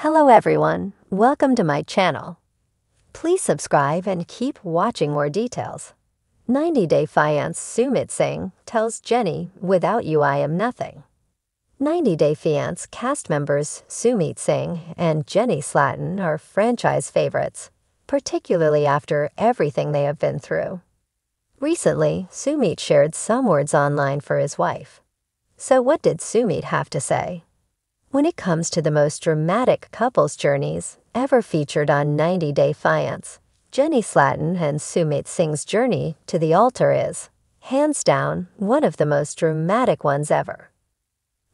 Hello everyone, welcome to my channel. Please subscribe and keep watching more details. 90-Day Fiancé Sumit Singh tells Jenny, "Without you I am nothing." 90-Day Fiancé cast members Sumit Singh and Jenny Slatan are franchise favorites, particularly after everything they have been through. Recently, Sumit shared some words online for his wife. So what did Sumit have to say? When it comes to the most dramatic couples journeys ever featured on 90-Day Fiancé, Jenny Slatan and Sumit Singh's journey to the altar is, hands down, one of the most dramatic ones ever.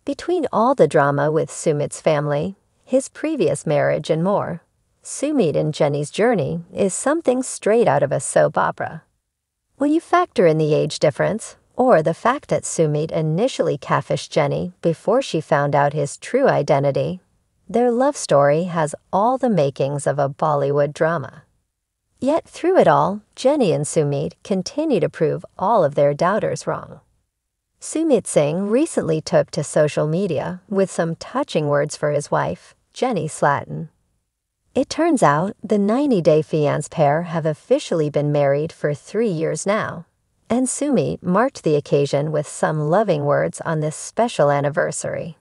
Between all the drama with Sumit's family, his previous marriage and more, Sumit and Jenny's journey is something straight out of a soap opera. When you factor in the age difference, or the fact that Sumit initially catfished Jenny before she found out his true identity, their love story has all the makings of a Bollywood drama. Yet through it all, Jenny and Sumit continue to prove all of their doubters wrong. Sumit Singh recently took to social media with some touching words for his wife, Jenny Slatan. It turns out the 90-Day Fiancé pair have officially been married for 3 years now, and Sumit marked the occasion with some loving words on this special anniversary.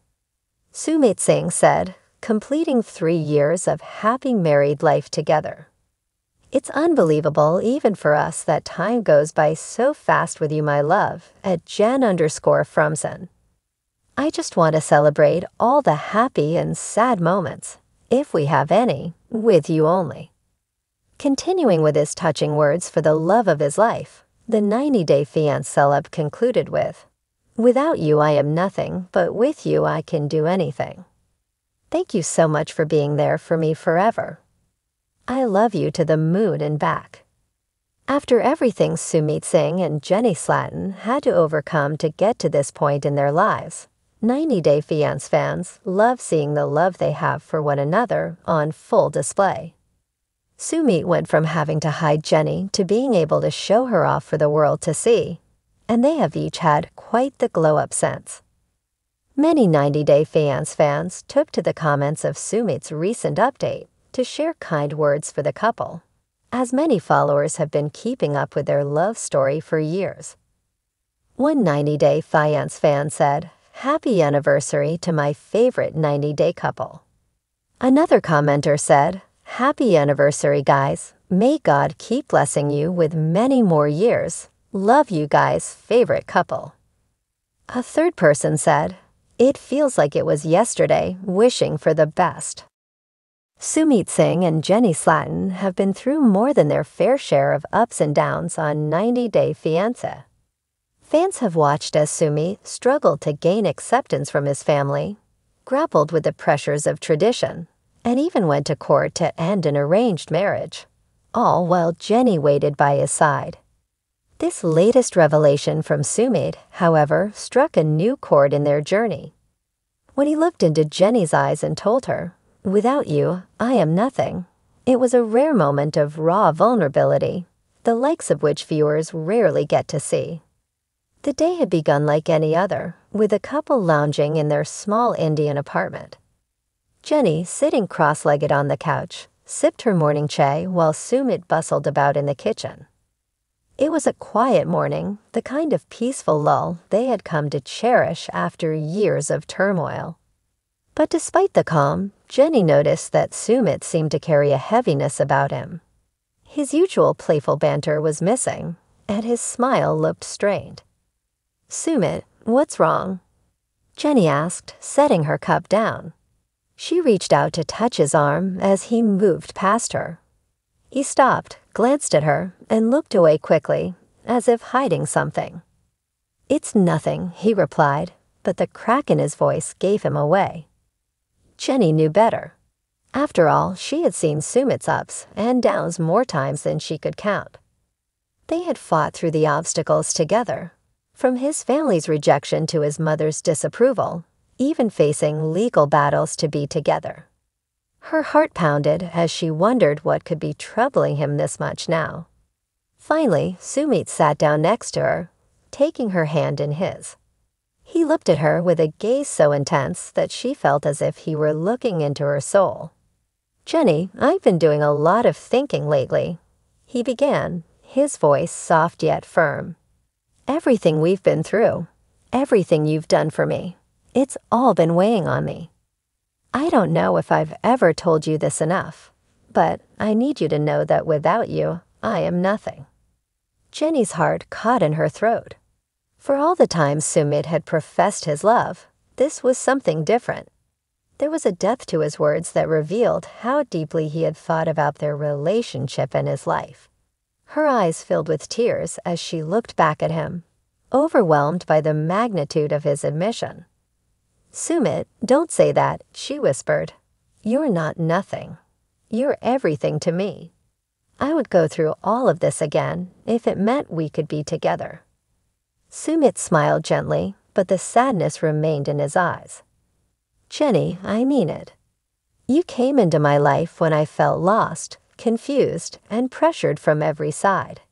Sumit Singh said, "Completing 3 years of happy married life together. It's unbelievable even for us that time goes by so fast with you, my love, at Jen_Fromson. I just want to celebrate all the happy and sad moments, if we have any, with you only." Continuing with his touching words for the love of his life, the 90-Day Fiancé celeb concluded with, "Without you I am nothing, but with you I can do anything. Thank you so much for being there for me forever. I love you to the moon and back." After everything Sumit Singh and Jenny Slatan had to overcome to get to this point in their lives, 90-Day Fiancé fans love seeing the love they have for one another on full display. Sumit went from having to hide Jenny to being able to show her off for the world to see, and they have each had quite the glow-up since. Many 90-Day Fiancé fans took to the comments of Sumit's recent update to share kind words for the couple, as many followers have been keeping up with their love story for years. One 90-Day Fiancé fan said, "Happy anniversary to my favorite 90-day couple." Another commenter said, "Happy anniversary, guys. May God keep blessing you with many more years. Love you guys, favorite couple." A third person said, "It feels like it was yesterday, wishing for the best." Sumit Singh and Jenny Slatan have been through more than their fair share of ups and downs on 90-Day Fiancé. Fans have watched as Sumit struggled to gain acceptance from his family, grappled with the pressures of tradition, and even went to court to end an arranged marriage, all while Jenny waited by his side. This latest revelation from Sumit, however, struck a new chord in their journey. When he looked into Jenny's eyes and told her, "Without you, I am nothing," it was a rare moment of raw vulnerability, the likes of which viewers rarely get to see. The day had begun like any other, with the couple lounging in their small Indian apartment. Jenny, sitting cross-legged on the couch, sipped her morning chai while Sumit bustled about in the kitchen. It was a quiet morning, the kind of peaceful lull they had come to cherish after years of turmoil. But despite the calm, Jenny noticed that Sumit seemed to carry a heaviness about him. His usual playful banter was missing, and his smile looked strained. "Sumit, what's wrong?" Jenny asked, setting her cup down. She reached out to touch his arm as he moved past her. He stopped, glanced at her, and looked away quickly, as if hiding something. "It's nothing," he replied, but the crack in his voice gave him away. Jenny knew better. After all, she had seen Sumit's ups and downs more times than she could count. They had fought through the obstacles together, from his family's rejection to his mother's disapproval, even facing legal battles to be together. Her heart pounded as she wondered what could be troubling him this much now. Finally, Sumit sat down next to her, taking her hand in his. He looked at her with a gaze so intense that she felt as if he were looking into her soul, Jenny, I've been doing a lot of thinking lately, he began, his voice soft yet firm. Everything we've been through, everything you've done for me, it's all been weighing on me. I don't know if I've ever told you this enough, but I need you to know that without you, I am nothing. Jenny's heart caught in her throat. For all the time Sumit had professed his love, this was something different. There was a depth to his words that revealed how deeply he had thought about their relationship and his life. Her eyes filled with tears as she looked back at him, overwhelmed by the magnitude of his admission. Sumit, don't say that, she whispered. You're not nothing. You're everything to me. I would go through all of this again if it meant we could be together. Sumit smiled gently, but the sadness remained in his eyes. Jenny, I mean it. You came into my life when I felt lost, confused, and pressured from every side.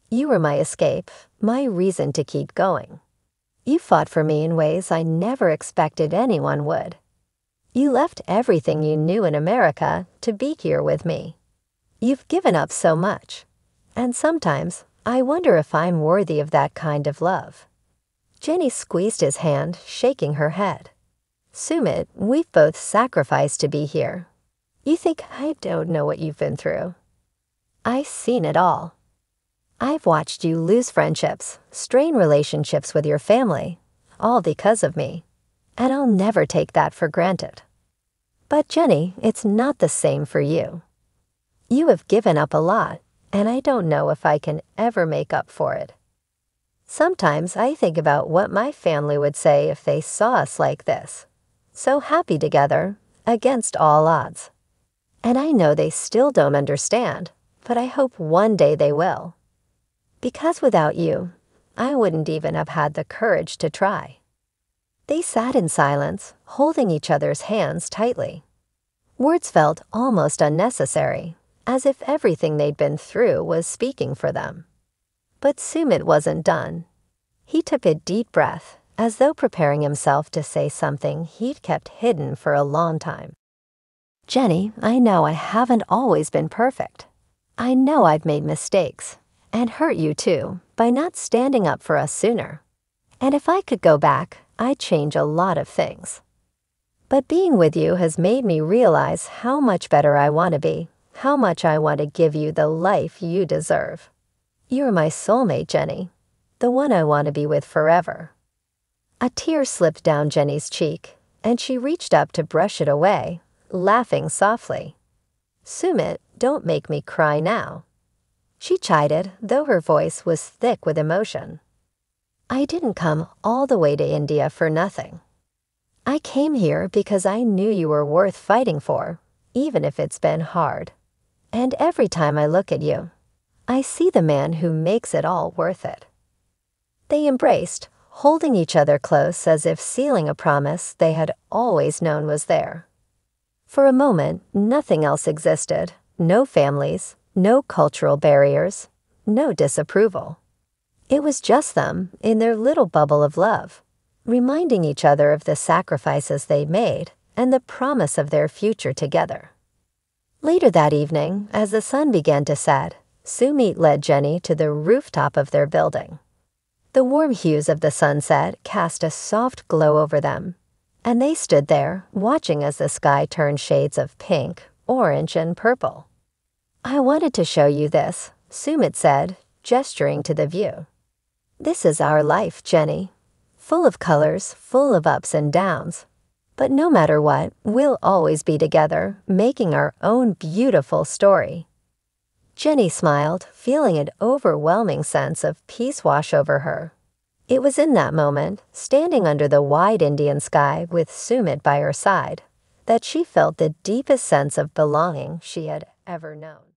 You were my escape, my reason to keep going. You fought for me in ways I never expected anyone would. You left everything you knew in America to be here with me. You've given up so much, and sometimes I wonder if I'm worthy of that kind of love. Jenny squeezed his hand, shaking her head. Sumit, we've both sacrificed to be here. You think I don't know what you've been through? I've seen it all. I've watched you lose friendships, strain relationships with your family, all because of me, and I'll never take that for granted. But Jenny, it's not the same for you. You have given up a lot, and I don't know if I can ever make up for it. Sometimes I think about what my family would say if they saw us like this, so happy together, against all odds. And I know they still don't understand, but I hope one day they will. Because without you, I wouldn't even have had the courage to try. They sat in silence, holding each other's hands tightly. Words felt almost unnecessary, as if everything they'd been through was speaking for them. But Sumit wasn't done. He took a deep breath, as though preparing himself to say something he'd kept hidden for a long time. Jenny, I know I haven't always been perfect. I know I've made mistakes, and hurt you too, by not standing up for us sooner. And if I could go back, I'd change a lot of things. But being with you has made me realize how much better I want to be, how much I want to give you the life you deserve. You're my soulmate, Jenny, the one I want to be with forever. A tear slipped down Jenny's cheek, and she reached up to brush it away, laughing softly. Sumit, don't make me cry now. She chided, though her voice was thick with emotion. I didn't come all the way to India for nothing. I came here because I knew you were worth fighting for, even if it's been hard. And every time I look at you, I see the man who makes it all worth it. They embraced, holding each other close as if sealing a promise they had always known was there. For a moment, nothing else existed, no families, no cultural barriers, no disapproval. It was just them in their little bubble of love, reminding each other of the sacrifices they'd made and the promise of their future together. Later that evening, as the sun began to set, Sumit led Jenny to the rooftop of their building. The warm hues of the sunset cast a soft glow over them, and they stood there, watching as the sky turned shades of pink, orange, and purple. I wanted to show you this, Sumit said, gesturing to the view. This is our life, Jenny. Full of colors, full of ups and downs. But no matter what, we'll always be together, making our own beautiful story. Jenny smiled, feeling an overwhelming sense of peace wash over her. It was in that moment, standing under the wide Indian sky with Sumit by her side, that she felt the deepest sense of belonging she had ever known.